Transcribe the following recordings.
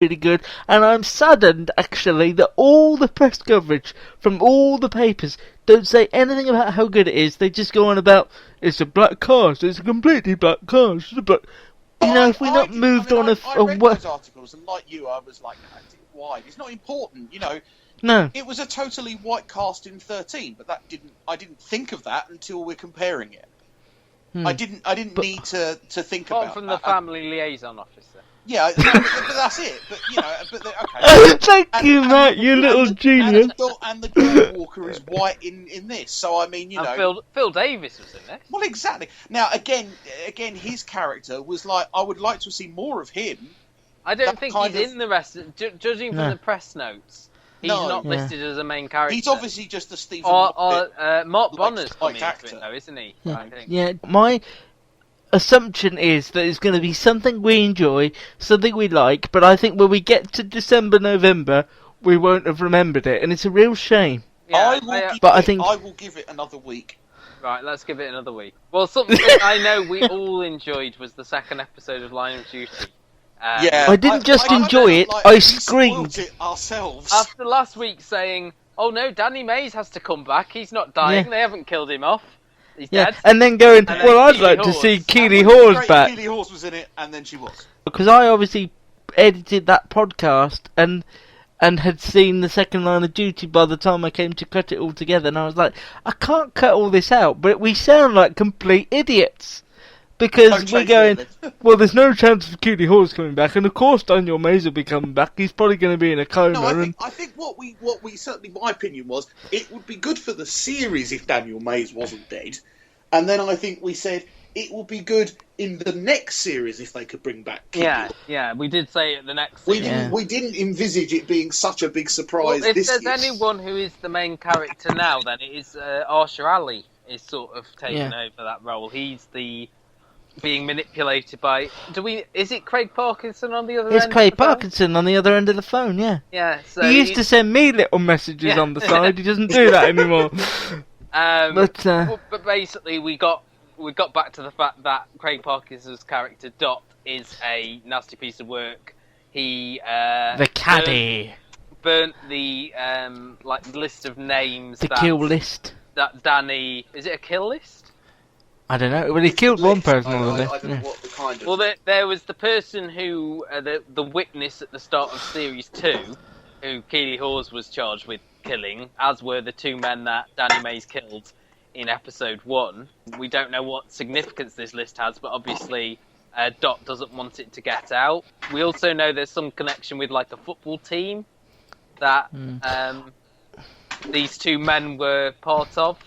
really good, and I'm saddened actually that all the press coverage from all the papers don't say anything about how good it is. They just go on about it's a black cast, it's a completely black cast, it's a black. You know, if we not moved on I read those articles, and like you, I was like, why? It's not important, you know. No. It was a totally white cast in 13, but I didn't think of that until we're comparing it. I didn't need to think about apart from the family liaison officer. Yeah, but that's it. But you know, okay. Thank you, Matt. You little genius. And the dog walker is white in this, so I mean, you know, and Phil Davis was in this. Well, exactly. Now, again, his character was like, I would like to see more of him. I don't think he's in the rest. Judging from the press notes, he's not listed as a main character. He's obviously just a Stephen. Mark Bonner's coming into it, though, isn't he? Yeah. I think. Yeah. My assumption is that it's going to be something we enjoy, something we like, but I think when we get to December, November, we won't have remembered it, and it's a real shame. Yeah, I will give it another week. Right, let's give it another week. Well, something I know we all enjoyed was the second episode of Line of Duty. I didn't just enjoy it, I screamed. It ourselves. After last week saying, oh no, Danny Mays has to come back, he's not dying, they haven't killed him off. He's dead. And then going, well, I'd like to see Keely Hawes back. Keely Hawes was in it, and then she was. Because I obviously edited that podcast and had seen the second Line of Duty by the time I came to cut it all together, and I was like, I can't cut all this out, but we sound like complete idiots. Because we're going, well, there's no chance of Keely Hawes coming back, and of course Daniel Mays will be coming back. He's probably going to be in a coma. No, I think what we certainly, my opinion was, it would be good for the series if Daniel Mays wasn't dead, and then I think we said it would be good in the next series if they could bring back Keely. Yeah, we did say it the next. We didn't envisage it being such a big surprise. Well, if there's anyone who is the main character now, then it is Arsha Ali is sort of taking over that role. He's the being manipulated by. Is it Craig Parkinson on the other end? It's Craig Parkinson on the other end of the phone, yeah. Yeah, so he used to send me little messages on the side. He doesn't do that anymore. But basically, we got back to the fact that Craig Parkinson's character Dot is a nasty piece of work. He the caddy burnt the list of names. The kill list. That Danny, is it a kill list? I don't know. Well, he killed one person on the I don't know what the kind of. Well, there was the person who, the witness at the start of Series 2, who Keely Hawes was charged with killing, as were the two men that Danny Mays killed in Episode 1. We don't know what significance this list has, but obviously Dot doesn't want it to get out. We also know there's some connection with, like, a football team that these two men were part of.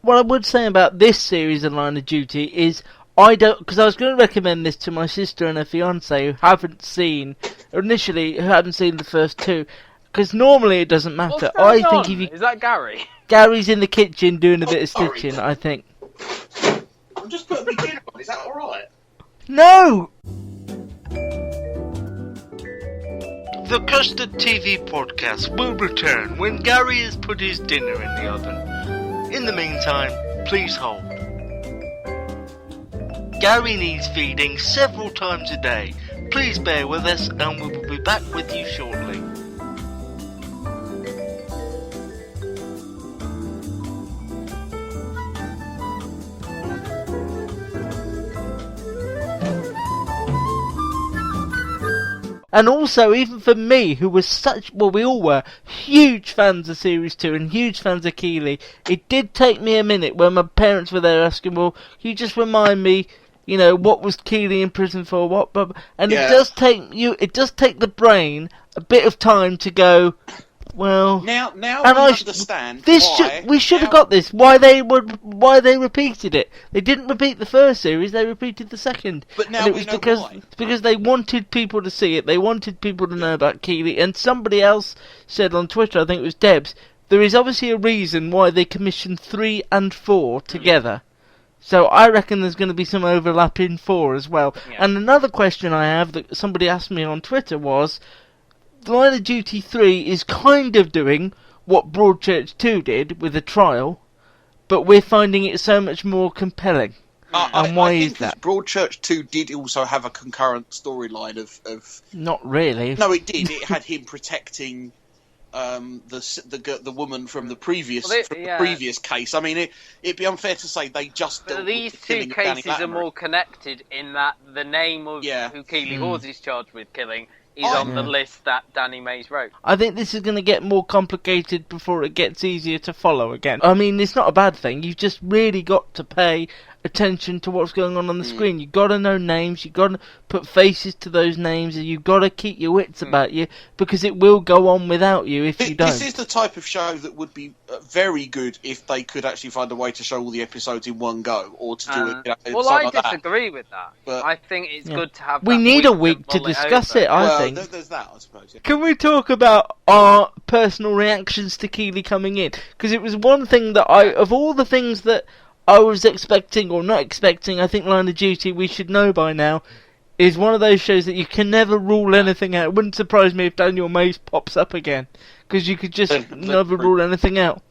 What I would say about this series of Line of Duty is because I was going to recommend this to my sister and her fiance who hadn't seen the first two, because normally it doesn't matter. Is that Gary? Gary's in the kitchen doing a bit of stitching, I think. I'm just putting my gear on, is that alright? No! The Custard TV podcast will return when Gary has put his dinner in the oven. In the meantime, please hold. Gary needs feeding several times a day. Please bear with us and we will be back with you shortly. And also, even for me, who was we all were, huge fans of Series 2 and huge fans of Keely, it did take me a minute when my parents were there asking, well, can you just remind me, what was Keely in prison for, what, and it does take the brain a bit of time to go, well... Now I understand we should have got this, why they repeated it. They didn't repeat the first series, they repeated the second. But now we know why. It's because they wanted people to see it, they wanted people to know about Keely, and somebody else said on Twitter, I think it was Debs, there is obviously a reason why they commissioned 3 and 4 together. So I reckon there's going to be some overlap in 4 as well. Yeah. And another question I have that somebody asked me on Twitter was, Line of Duty 3 is kind of doing what Broadchurch 2 did with a trial, but we're finding it so much more compelling. And why I is think that? Broadchurch 2 did also have a concurrent storyline of... Not really. No, it did. It had him protecting the woman from the previous previous case. I mean, it'd be unfair to say they just. But dealt these with the two killing of Danny cases are Latimer. more connected in that the name of who Keeley Hawes is charged with killing is on the list that Danny Mays wrote. I think this is going to get more complicated before it gets easier to follow again. I mean, it's not a bad thing. You've just really got to pay attention to what's going on the screen. You've got to know names. You've got to put faces to those names. And you've got to keep your wits about you, because it will go on without you if you don't. This is the type of show that would be very good if they could actually find a way to show all the episodes in one go, or to do it. Well, I disagree with that. But I think it's good to have. We need a week to discuss it. I think. There's that, I suppose. Yeah. Can we talk about our personal reactions to Keeley coming in? Because it was one thing that of all the things that I was expecting or not expecting, I think Line of Duty, we should know by now, is one of those shows that you can never rule anything out. It wouldn't surprise me if Daniel Mays pops up again, because you could just never rule anything out.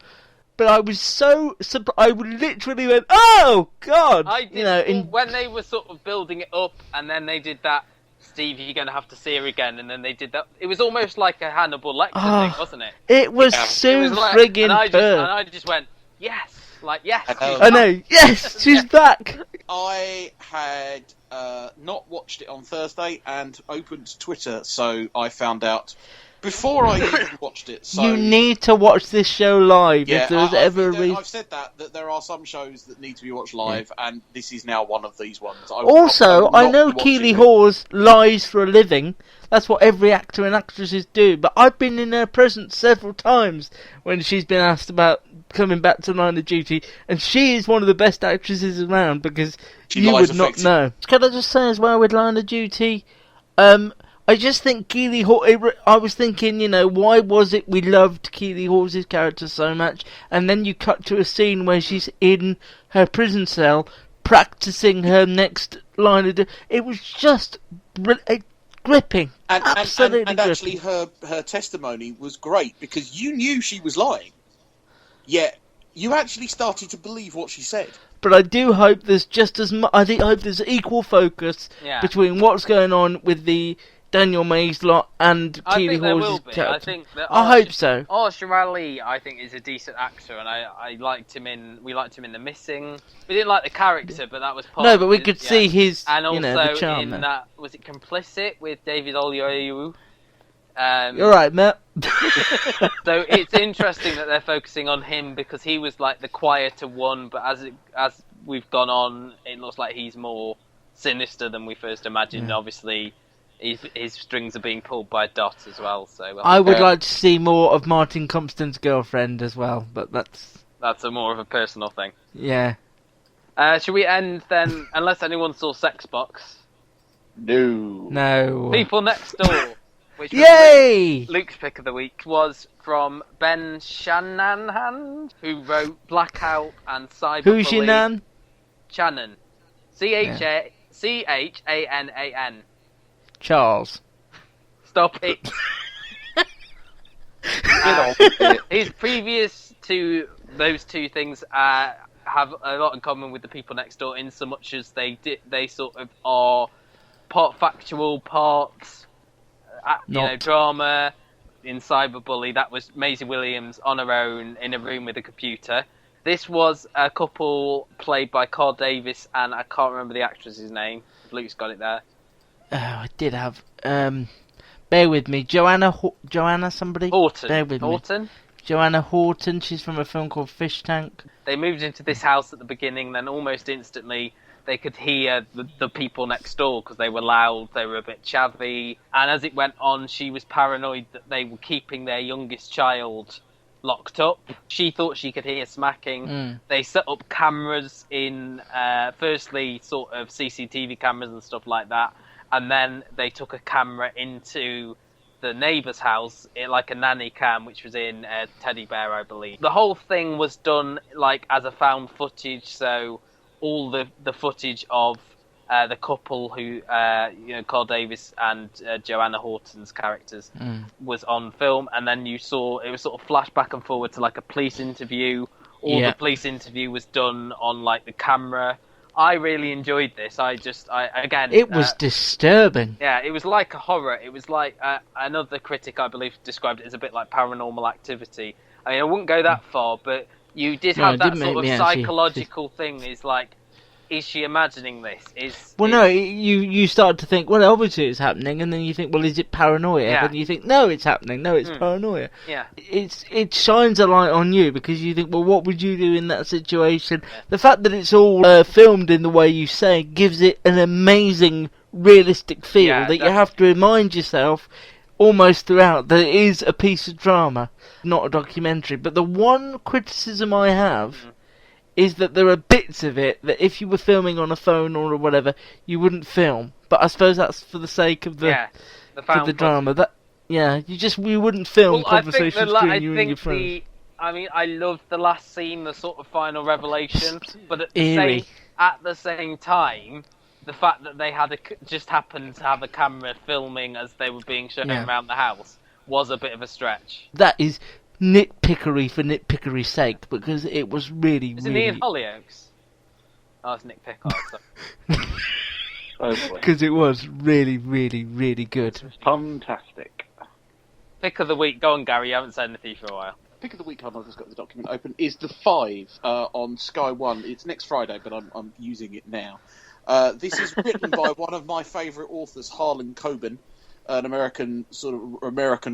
But I was so I literally went, oh God! I did, when they were sort of building it up, and then they did that. Steve, you're going to have to see her again, and then they did that. It was almost like a Hannibal Lecter thing, wasn't it? It was so friggin' and I just went, yes. Like, yes. I know. Yes, she's back. I had not watched it on Thursday and opened Twitter, so I found out before I even watched it. So, you need to watch this show live if there's ever a reason. I've said that there are some shows that need to be watched live, and this is now one of these ones. I know Keeley Hawes lies for a living. That's what every actor and actresses do. But I've been in her presence several times when she's been asked about coming back to Line of Duty, and she is one of the best actresses around, because you would not know. Can I just say as well with Line of Duty, I just think Keeley Hawes, I was thinking, why was it we loved Keeley Hawes' character so much, and then you cut to a scene where she's in her prison cell practicing her next line of duty. It was just gripping. Absolutely and actually her testimony was great, because you knew she was lying, yet you actually started to believe what she said. But I do hope there's just as much. I hope there's equal focus between what's going on with the Daniel Mays lot and Keeley Hawes' character. I hope so. Shirali, I think, is a decent actor, and we liked him in The Missing. We didn't like the character, but that was part. No, but we could see his, and also the charm in there. that, was it Complicit with David Oyelowo? You're right, Matt. So it's interesting that they're focusing on him, because he was like the quieter one, but as we've gone on, it looks like he's more sinister than we first imagined. Obviously, his strings are being pulled by Dot as well. So I would like to see more of Martin Compton's girlfriend as well, but that's a more of a personal thing. Yeah. Should we end then? Unless anyone saw Sex Box. No. People Next Door. Which Yay! Luke's pick of the week was from Ben Shanahan, who wrote Blackout and Cyberbully. Who's your nan? Shannon. Chanan. Charles. Stop it. His previous to those two things have a lot in common with the People Next Door, in so much as they sort of are part factual, part drama. In Cyberbully, that was Maisie Williams on her own in a room with a computer. This was a couple played by Carl Davis, and I can't remember the actress's name. Luke's got it there. Oh, I did have. Bear with me. Joanna somebody? Horton. Bear with me. Joanna Horton. She's from a film called Fish Tank. They moved into this house at the beginning, then almost instantly they could hear the people next door because they were loud, they were a bit chavvy. And as it went on, she was paranoid that they were keeping their youngest child locked up. She thought she could hear smacking. They set up cameras in, firstly, sort of CCTV cameras and stuff like that. And then they took a camera into the neighbour's house, like a nanny cam, which was in Teddy Bear, I believe. The whole thing was done like as a found footage, so all the footage of the couple who, Carl Davis and Joanna Horton's characters was on film, and then you saw it was sort of flash back and forward to like a police interview. The police interview was done on like the camera I really enjoyed this. Again, It was disturbing. Yeah, it was like a horror. It was like another critic, I believe, described it as a bit like Paranormal Activity. I mean, I wouldn't go that far, but you did have that sort of psychological thing. Is like, is she imagining this? You start to think, well, obviously it's happening, and then you think, well, is it paranoia? Yeah. And you think, no, it's happening. No, it's paranoia. Yeah. It shines a light on you because you think, well, what would you do in that situation? Yeah. The fact that it's all filmed in the way you say gives it an amazing, realistic feel that you have to remind yourself almost throughout that it is a piece of drama, not a documentary. But the one criticism I have is that there are bits of it that if you were filming on a phone or whatever, you wouldn't film. But I suppose that's for the sake of the drama. We wouldn't film conversations between you and your friends. I loved the last scene, the sort of final revelation, but at the same time, the fact that they just happened to have a camera filming as they were being shown around the house was a bit of a stretch. That is nitpickery for nitpickery's sake, because it was really, Is it Ian Hollyoaks? Oh, it's Nick Pickard. Because it was really, really, really good. Fantastic. Pick of the week. Go on, Gary. You haven't said anything for a while. Pick of the week, I've just got the document open, is The Five on Sky One. It's next Friday, but I'm using it now. This is written by one of my favourite authors, Harlan Coben, an American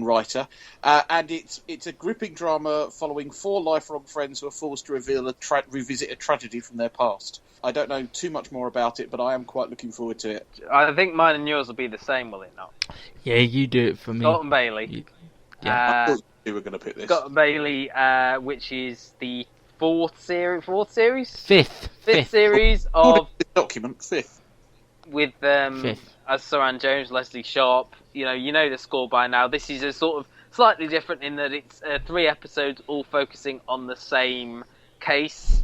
writer, and it's a gripping drama following four lifelong friends who are forced to revisit a tragedy from their past. I don't know too much more about it, but I am quite looking forward to it. I think mine and yours will be the same, will it not? Yeah, you do it for me. Scott and Bailey. I thought you were going to pick this. Scott and Bailey, which is the fifth series of document. Fifth. With as Saran Jones, Leslie Sharp. You know the score by now. This is a sort of slightly different in that it's 3 episodes all focusing on the same case.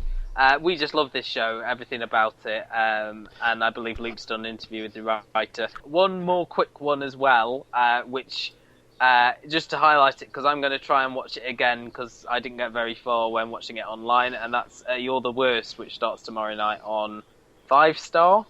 We just love this show, everything about it, and I believe Luke's done an interview with the writer. One more quick one as well, which just to highlight it, because I'm going to try and watch it again because I didn't get very far when watching it online, and that's You're the Worst, which starts tomorrow night on 5 Star.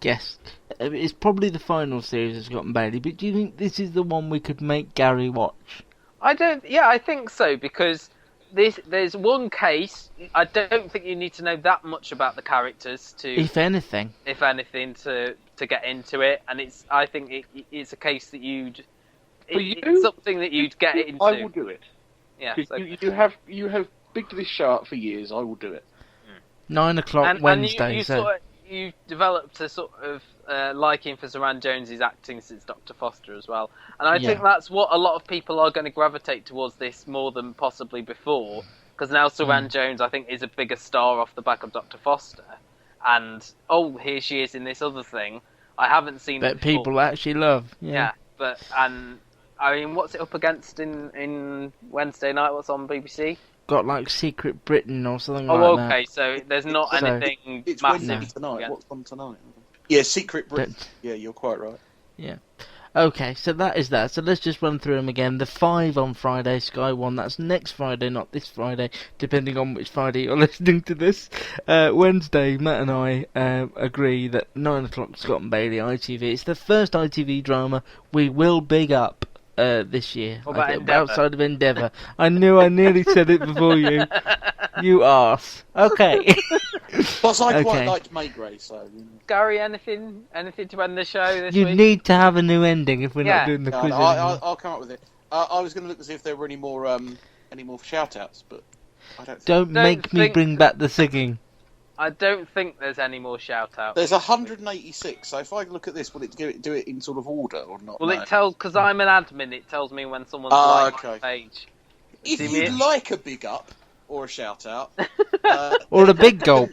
Yes, it's probably the final series of Scott and Bailey, but do you think this is the one we could make Gary watch? I think so, because there's one case. I don't think you need to know that much about the characters if anything, to get into it, and I think it's a case that it's something that you'd get into. I will do it. Yeah, you have bigged this show up for years. I will do it. 9:00 Wednesday. You've developed a sort of liking for Saran Jones's acting since Dr. Foster as well, and I think that's what a lot of people are going to gravitate towards this more than possibly before, because now Saran Jones, I think, is a bigger star off the back of Dr. Foster, and here she is in this other thing. I haven't seen it before. People actually love. Yeah, I mean, what's it up against in Wednesday night? What's on BBC? Got like Secret Britain or something like that. Oh, okay, so there's not anything it's massive. Wednesday tonight. What's on tonight? Yeah, Secret Britain. Yeah, you're quite right. Yeah. Okay, so that is that. So let's just run through them again. The 5 on Friday, Sky 1. That's next Friday, not this Friday, depending on which Friday you're listening to this. Wednesday, Matt and I agree that 9:00 Scott and Bailey, ITV. It's the first ITV drama we will big up this year. Outside of Endeavour. I knew I nearly said it before you. You arse. Okay. Plus, I quite liked Maygrey, so... Gary, anything to end the show this week? You need to have a new ending if we're not doing the quiz anymore. I'll come up with it. I was going to look to see if there were any more shout-outs, but I don't think... Don't make me bring back the singing. I don't think there's any more shout-outs. There's 186, so if I look at this, will it do it in sort of order or not? Well, it tells, because I'm an admin, it tells me when someone's liked the page. If you'd like a big up, or a shout-out... or a big gulp.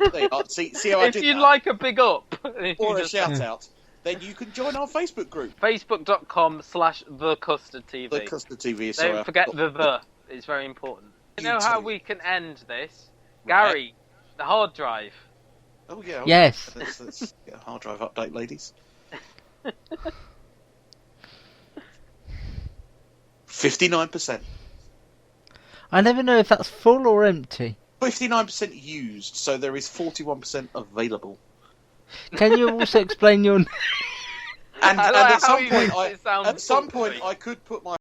See how I did that? If you'd like a big up... or a shout-out, then you can join our Facebook group. Facebook.com/TheCustardTV. The Custard TV, sorry. Don't forget the. It's very important. You know how we can end this? Gary... The hard drive. Oh, yeah. Yes. Let's get a hard drive update, ladies. 59%. I never know if that's full or empty. 59% used, so there is 41% available. Can you also explain your... And I like at how some he point, makes it sound I thoughtfully. could put my